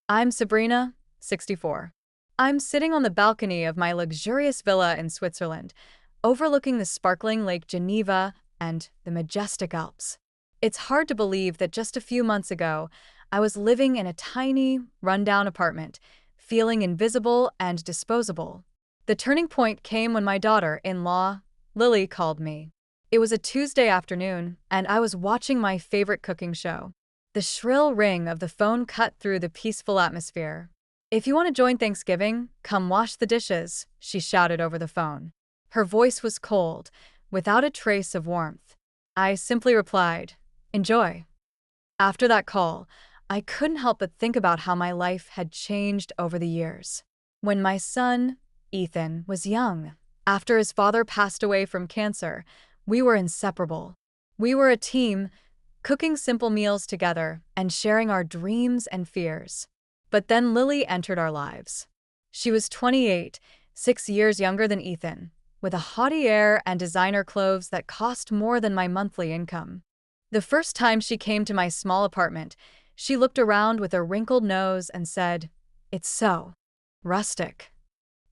I'm Sabrina, 64. I'm sitting on the balcony of my luxurious villa in Switzerland, overlooking the sparkling Lake Geneva and the majestic Alps. It's hard to believe that just a few months ago, I was living in a tiny, rundown apartment, feeling invisible and disposable. The turning point came when my daughter-in-law, Lily, called me. It was a Tuesday afternoon, and I was watching my favorite cooking show. The shrill ring of the phone cut through the peaceful atmosphere. "If you want to join Thanksgiving, come wash the dishes," she shouted over the phone. Her voice was cold, without a trace of warmth. I simply replied, "Enjoy." After that call, I couldn't help but think about how my life had changed over the years. When my son, Ethan, was young, after his father passed away from cancer, we were inseparable. We were a team, cooking simple meals together and sharing our dreams and fears. But then Lily entered our lives. She was 28, 6 years younger than Ethan, with a haughty air and designer clothes that cost more than my monthly income. The first time she came to my small apartment, she looked around with a wrinkled nose and said, "It's so rustic."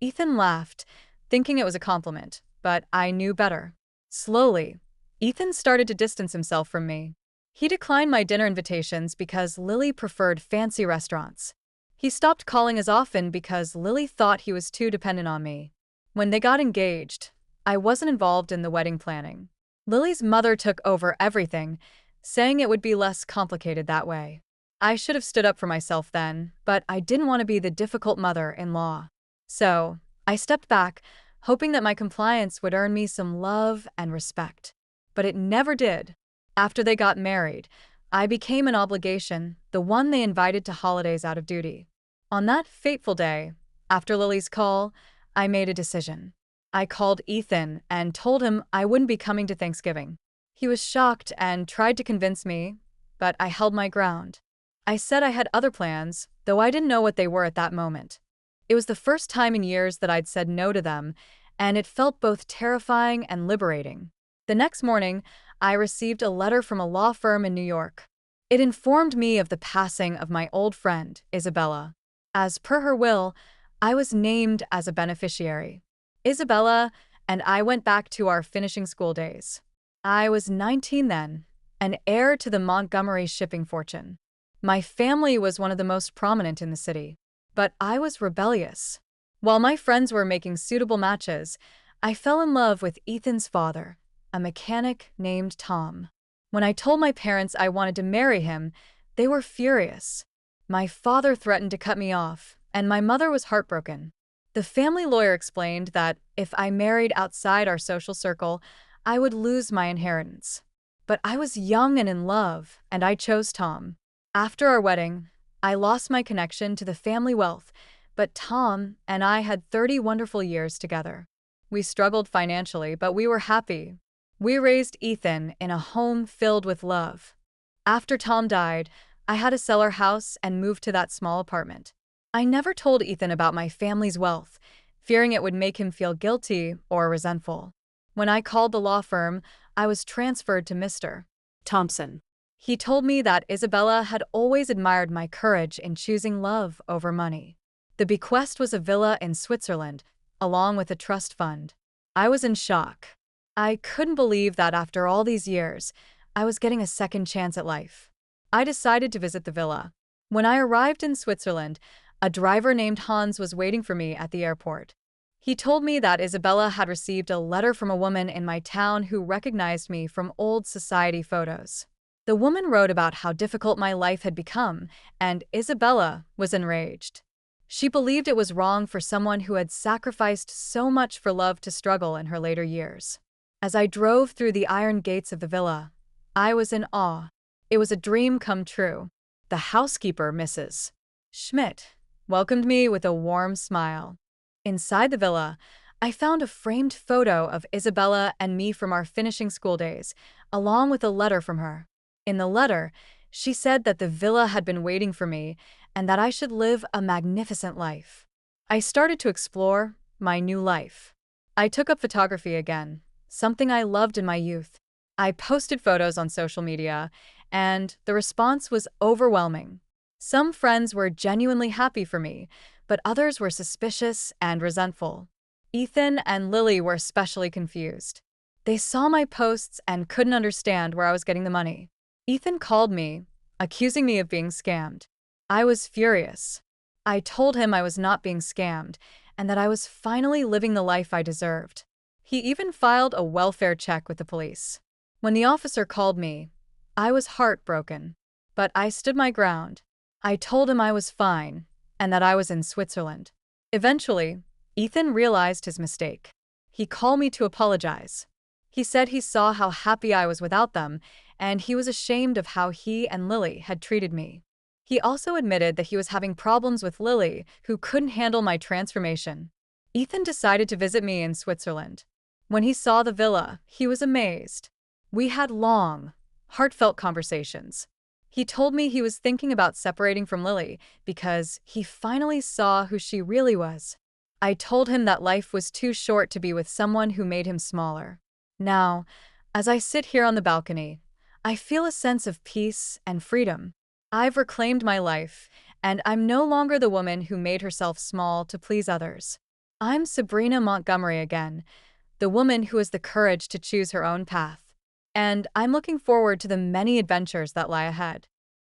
Ethan laughed, thinking it was a compliment, but I knew better. Slowly, Ethan started to distance himself from me. He declined my dinner invitations because Lily preferred fancy restaurants. He stopped calling as often because Lily thought he was too dependent on me. When they got engaged, I wasn't involved in the wedding planning. Lily's mother took over everything, saying it would be less complicated that way. I should have stood up for myself then, but I didn't want to be the difficult mother-in-law. So, I stepped back, hoping that my compliance would earn me some love and respect. But it never did. After they got married, I became an obligation, the one they invited to holidays out of duty. On that fateful day, after Lily's call, I made a decision. I called Ethan and told him I wouldn't be coming to Thanksgiving. He was shocked and tried to convince me, but I held my ground. I said I had other plans, though I didn't know what they were at that moment. It was the first time in years that I'd said no to them, and it felt both terrifying and liberating. The next morning, I received a letter from a law firm in New York. It informed me of the passing of my old friend, Isabella. As per her will, I was named as a beneficiary. Isabella and I went back to our finishing school days. I was 19 then, an heir to the Montgomery shipping fortune. My family was one of the most prominent in the city, but I was rebellious. While my friends were making suitable matches, I fell in love with Ethan's father, a mechanic named Tom. When I told my parents I wanted to marry him, they were furious. My father threatened to cut me off, and my mother was heartbroken. The family lawyer explained that if I married outside our social circle, I would lose my inheritance. But I was young and in love, and I chose Tom. After our wedding, I lost my connection to the family wealth, but Tom and I had 30 wonderful years together. We struggled financially, but we were happy. We raised Ethan in a home filled with love. After Tom died, I had to sell our house and move to that small apartment. I never told Ethan about my family's wealth, fearing it would make him feel guilty or resentful. When I called the law firm, I was transferred to Mr. Thompson. He told me that Isabella had always admired my courage in choosing love over money. The bequest was a villa in Switzerland, along with a trust fund. I was in shock. I couldn't believe that after all these years, I was getting a second chance at life. I decided to visit the villa. When I arrived in Switzerland, a driver named Hans was waiting for me at the airport. He told me that Isabella had received a letter from a woman in my town who recognized me from old society photos. The woman wrote about how difficult my life had become, and Isabella was enraged. She believed it was wrong for someone who had sacrificed so much for love to struggle in her later years. As I drove through the iron gates of the villa, I was in awe. It was a dream come true. The housekeeper, Mrs. Schmidt, welcomed me with a warm smile. Inside the villa, I found a framed photo of Isabella and me from our finishing school days, along with a letter from her. In the letter, she said that the villa had been waiting for me and that I should live a magnificent life. I started to explore my new life. I took up photography again, something I loved in my youth. I posted photos on social media, and the response was overwhelming. Some friends were genuinely happy for me, but others were suspicious and resentful. Ethan and Lily were especially confused. They saw my posts and couldn't understand where I was getting the money. Ethan called me, accusing me of being scammed. I was furious. I told him I was not being scammed and that I was finally living the life I deserved. He even filed a welfare check with the police. When the officer called me, I was heartbroken. But I stood my ground. I told him I was fine and that I was in Switzerland. Eventually, Ethan realized his mistake. He called me to apologize. He said he saw how happy I was without them, and he was ashamed of how he and Lily had treated me. He also admitted that he was having problems with Lily, who couldn't handle my transformation. Ethan decided to visit me in Switzerland. When he saw the villa, he was amazed. We had long, heartfelt conversations. He told me he was thinking about separating from Lily because he finally saw who she really was. I told him that life was too short to be with someone who made him smaller. Now, as I sit here on the balcony, I feel a sense of peace and freedom. I've reclaimed my life, and I'm no longer the woman who made herself small to please others. I'm Sabrina Montgomery again, the woman who has the courage to choose her own path. And I'm looking forward to the many adventures that lie ahead.